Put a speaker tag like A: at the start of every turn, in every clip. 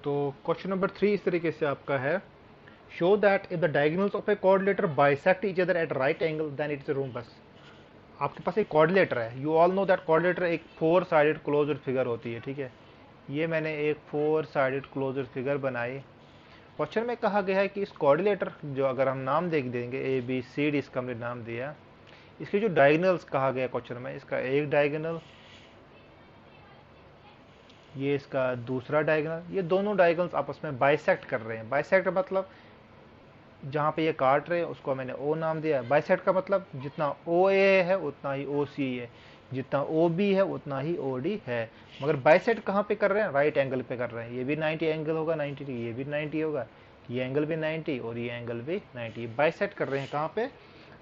A: तो question number 3 इस तरीके से आपका है, show that if the diagonals of a quadrilateral bisect each other at right angle then it is rhombus. आपके पास एक कोऑर्डिनेटर है, you all know that quadrilateral एक फोर साइडेड क्लोज्ड फिगर होती है, ठीक है। ये मैंने एक फोर साइडेड क्लोज्ड फिगर बनाई। क्वेश्चन में कहा गया है कि इस कोऑर्डिनेटर, जो अगर हम नाम देख देंगे ए बी सी डी, इसका हमने नाम दिया, इसके जो डायगोनल्स कहा गया क्वेश्चन में, इसका एक डायगोनल, ये इसका दूसरा डायगोनल, ये दोनों डायगोनल्स आपस में बाइसेक्ट कर रहे हैं। बाइसेक्ट मतलब जहाँ पे ये काट रहे हैं उसको मैंने ओ नाम दिया है। बाइसेक्ट का मतलब जितना ओ ए है उतना ही ओ सी है, जितना ओ बी है उतना ही ओ डी है। मगर बाइसेक्ट कहाँ पे कर रहे हैं? राइट एंगल पे कर रहे हैं। ये भी 90 एंगल होगा 90 डिग्री, ये भी 90 होगा, ये एंगल भी 90 और ये एंगल भी 90। बाइसेक्ट कर रहे हैं कहाँ पे?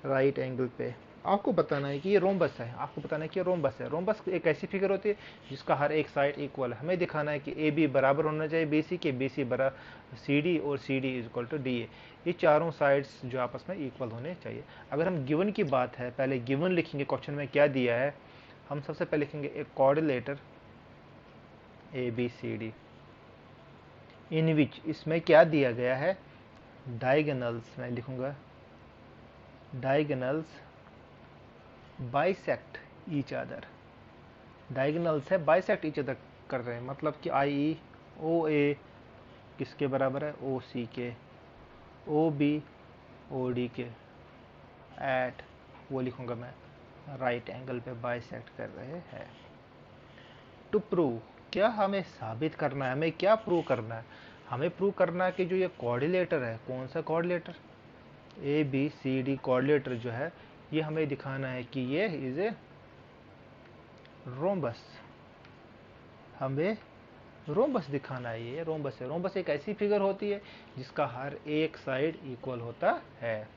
A: राइट एंगल पे। आपको बताना है कि ये रोम्बस है, आपको बताना है कि ये रोम्बस है। रोम्बस एक ऐसी फिगर होती है जिसका हर एक साइड इक्वल है। हमें दिखाना है कि ए बी बराबर होना चाहिए बी सी के, बी सी बराबर सी डी और C D is equal to D A. ये चारों साइड्स जो आपस में इक्वल होने चाहिए। अगर हम गिवन की बात है, पहले गिवन लिखेंगे, क्वेश्चन में क्या दिया है। हम सबसे पहले लिखेंगे एक coordinator A B C D in which, इसमें क्या दिया गया है, डायगोनल्स, मैं लिखूंगा diagonals bisect each other. Diagonals है बाइसेक्ट ईच अदर कर रहे हैं, मतलब कि आई ई ओ ए किसके बराबर है? ओ सी के, ओ बी ओ डी के, एट, वो लिखूंगा मैं, राइट एंगल पे बाइसेक्ट कर रहे हैं। टू प्रूव, क्या हमें साबित करना है, हमें क्या प्रूव करना है? हमें प्रूव करना है कि जो ये कोऑर्डिनेटर है, कौन सा quadrilateral, A B C D quadrilateral जो है, ये हमें दिखाना है कि ये इज ए रोम्बस। हमें रोम्बस दिखाना है, ये रोम्बस है। रोम्बस एक ऐसी फिगर होती है जिसका हर एक साइड इक्वल होता है।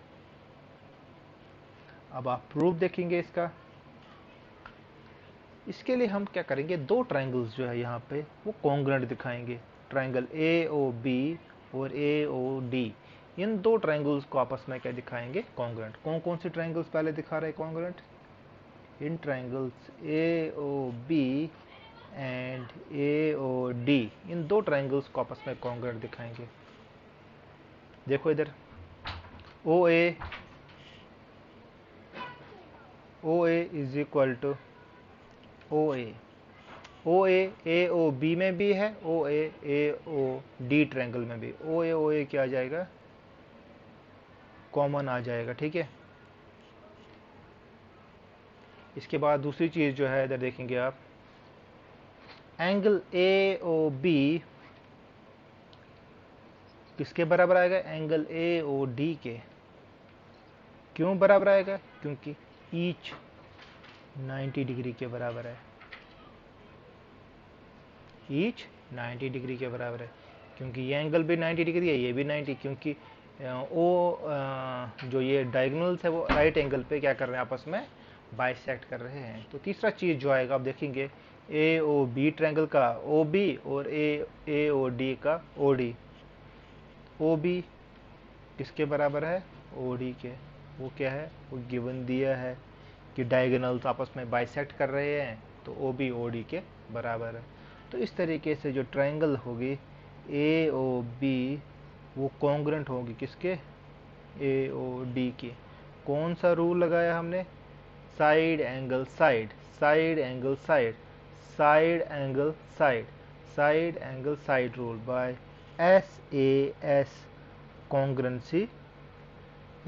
A: अब आप प्रूफ देखेंगे इसका। इसके लिए हम क्या करेंगे, दो ट्रायंगल्स जो है यहाँ पे वो कॉन्ग्रुएंट दिखाएंगे। ट्रायंगल ए ओ बी और ए ओ डी, इन दो ट्रायंगल्स को आपस में क्या दिखाएंगे? कॉन्ग्रुएंट। कौन कौन सी ट्रायंगल्स पहले दिखा रहे हैं congruent? In triangles A O B and A O D, इन दो ट्रायंगल्स को आपस में कॉन्ग्रुएंट दिखाएंगे। देखो इधर, O A is equal to O A, O A O B में भी है, ओ ए ओ डी ट्रायंगल में भी। ओ ए क्या आ जाएगा? कॉमन आ जाएगा, ठीक है। इसके बाद दूसरी चीज जो है, इधर देखेंगे आप, एंगल ए ओ बी किसके बराबर आएगा? एंगल ए ओ डी के। क्यों बराबर आएगा? क्योंकि ईच 90 डिग्री के बराबर है, ईच 90 डिग्री के बराबर है। क्योंकि ये एंगल भी 90 डिग्री है, ये भी 90, क्योंकि जो ये डायगोनल्स है वो राइट एंगल पे क्या कर रहे हैं? आपस में बाइसेक्ट कर रहे हैं। तो तीसरा चीज जो आएगा, आप देखेंगे ए ओ बी ट्रायंगल का ओ बी और ए ओ डी का ओ डी। ओ बी किसके बराबर है? ओ डी के। वो क्या है? वो गिवन दिया है कि डायगोनल्स आपस में बाइसेक्ट कर रहे हैं, तो ओ बी ओ डी के बराबर है। तो इस तरीके से जो ट्रायंगल होगी ए ओ बी, वो कॉन्ग्रुएंट होगी किसके? ए ओ डी के। कौन सा रूल लगाया हमने? Side angle side, side angle side, side angle side, side angle side rule by SAS congruency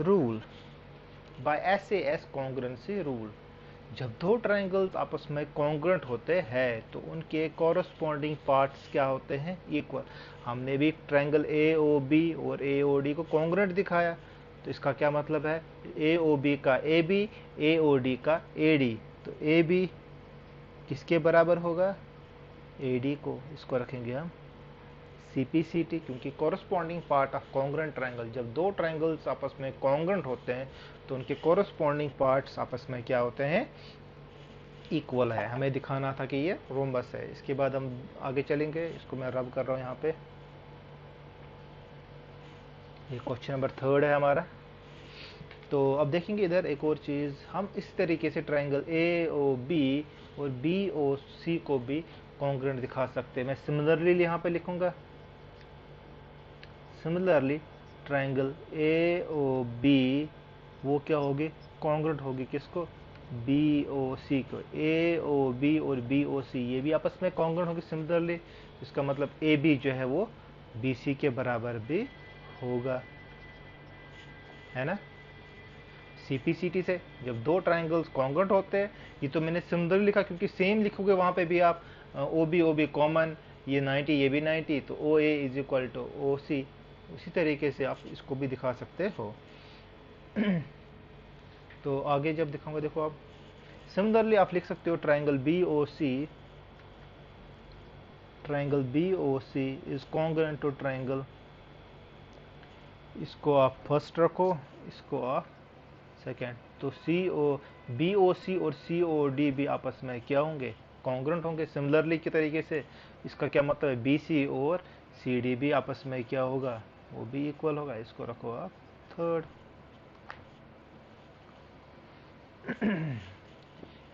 A: rule, by SAS congruency rule. जब दो ट्रायंगल्स आपस में कॉन्ग्रुएंट होते हैं तो उनके कॉरस्पॉन्डिंग पार्ट्स क्या होते हैं? इक्वल। हमने भी ट्रायंगल ए ओ बी और ए ओ डी को कॉन्ग्रुएंट दिखाया, तो इसका क्या मतलब है? ए ओ बी का A B, A O D का ए डी। तो ए बी किसके बराबर होगा? ए डी को। इसको रखेंगे हम CPCT, क्योंकि corresponding part of congruent triangle, जब दो ट्रायंगल्स आपस में कॉन्ग्रुएंट होते हैं तो उनके कॉरस्पॉन्डिंग पार्ट्स आपस में क्या होते हैं? इक्वल है। हमें दिखाना था कि ये रोम्बस है। इसके बाद हम आगे चलेंगे, इसको मैं रब कर रहा हूँ यहाँ पे। ये क्वेश्चन नंबर 3 है हमारा। तो अब देखेंगे इधर एक और चीज़, हम इस तरीके से ट्रायंगल ए ओ बी और बी ओ सी को भी कॉन्ग्रुएंट दिखा सकते हैं। मैं सिमिलरली यहाँ पे लिखूंगा similarly triangle A O B वो क्या होगी, कॉन्ग्रुएंट होगी किसको, बी ओ सी को। ए ओ बी और बी ओ सी ये भी आपस में कॉन्ग्रुएंट होगी सिमिलरली, इसका मतलब ए बी जो है वो बी सी के बराबर भी होगा, है ना। सीपीसीटी से जब दो ट्राइंगल्स कॉन्ग्रुएंट होते हैं, ये तो मैंने सिमिलरली लिखा क्योंकि सेम लिखोगे वहाँ पे भी आप ओ बी कॉमन, ये 90 ये भी 90, तो ओ ए इज इक्वल टू ओ सी। उसी तरीके से आप इसको भी दिखा सकते हो। तो आगे जब दिखाऊंगा देखो आप, सिमिलरली आप लिख सकते हो triangle B O C, triangle B O C is congruent to triangle, इसको आप फर्स्ट रखो, इसको आप सेकेंड, तो सी ओ बी ओ सी और सी ओ डी भी आपस में क्या होंगे, कॉन्ग्रुएंट होंगे सिमिलरली के तरीके से। इसका क्या मतलब है, बी सी और सी डी भी आपस में क्या होगा, वो भी इक्वल होगा। इसको रखो आप थर्ड।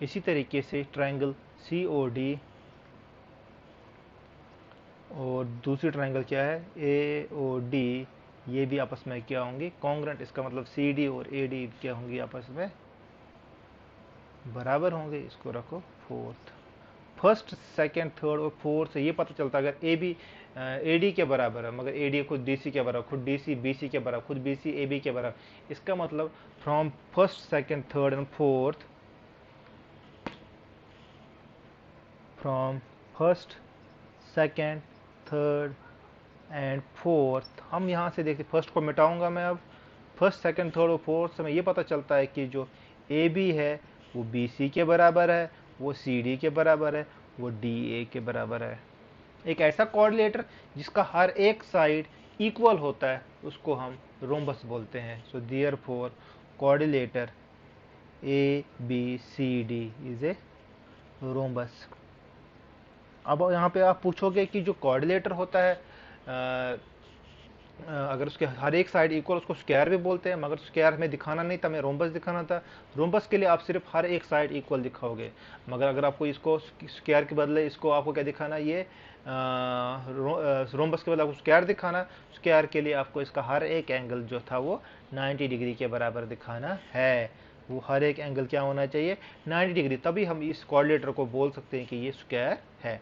A: इसी तरीके से ट्राइंगल सी ओ डी और दूसरी ट्राइंगल क्या है ए ओ डी, ये भी आपस में क्या होंगे, कॉन्ग्रुएंट। इसका मतलब सी डी और ए डी क्या होंगी, आपस में बराबर होंगे। इसको रखो फोर्थ। फर्स्ट सेकंड थर्ड और फोर्थ से ये पता चलता है अगर ए बी ए डी के बराबर है, मगर ए डी खुद डी सी के बराबर, खुद डी सी बी सी के बराबर, खुद बी सी ए बी के बराबर, इसका मतलब from first second third and fourth, from first second third and fourth, हम यहाँ से देखते, फर्स्ट को मिटाऊंगा मैं अब, फर्स्ट सेकंड थर्ड और फोर्थ से हमें ये पता चलता है कि जो ए बी है वो बी सी के बराबर है, वो सी डी के बराबर है, वो डी ए के बराबर है। एक ऐसा कोऑर्डिनेटर जिसका हर एक साइड इक्वल होता है उसको हम रोम्बस बोलते हैं। So therefore quadrilateral A B C D is a rhombus. अब यहाँ पे आप पूछोगे कि जो कोऑर्डिनेटर होता है अगर उसके हर एक साइड इक्वल, उसको स्क्वायर भी बोलते हैं, मगर स्क्वायर हमें दिखाना नहीं था, हमें रोम्बस दिखाना था। रोम्बस के लिए आप सिर्फ हर एक साइड इक्वल दिखाओगे, मगर अगर आपको इसको स्क्वायर के बदले इसको आपको क्या दिखाना, ये रोम्बस के बदले आपको स्क्वायर दिखाना, स्क्वायर के लिए आपको इसका हर एक एंगल जो था वो 90 डिग्री के बराबर दिखाना है। वो हर एक एंगल क्या होना चाहिए, 90 डिग्री, तभी हम इस कोऑर्डिनेटर को बोल सकते हैं कि ये स्क्वायर है।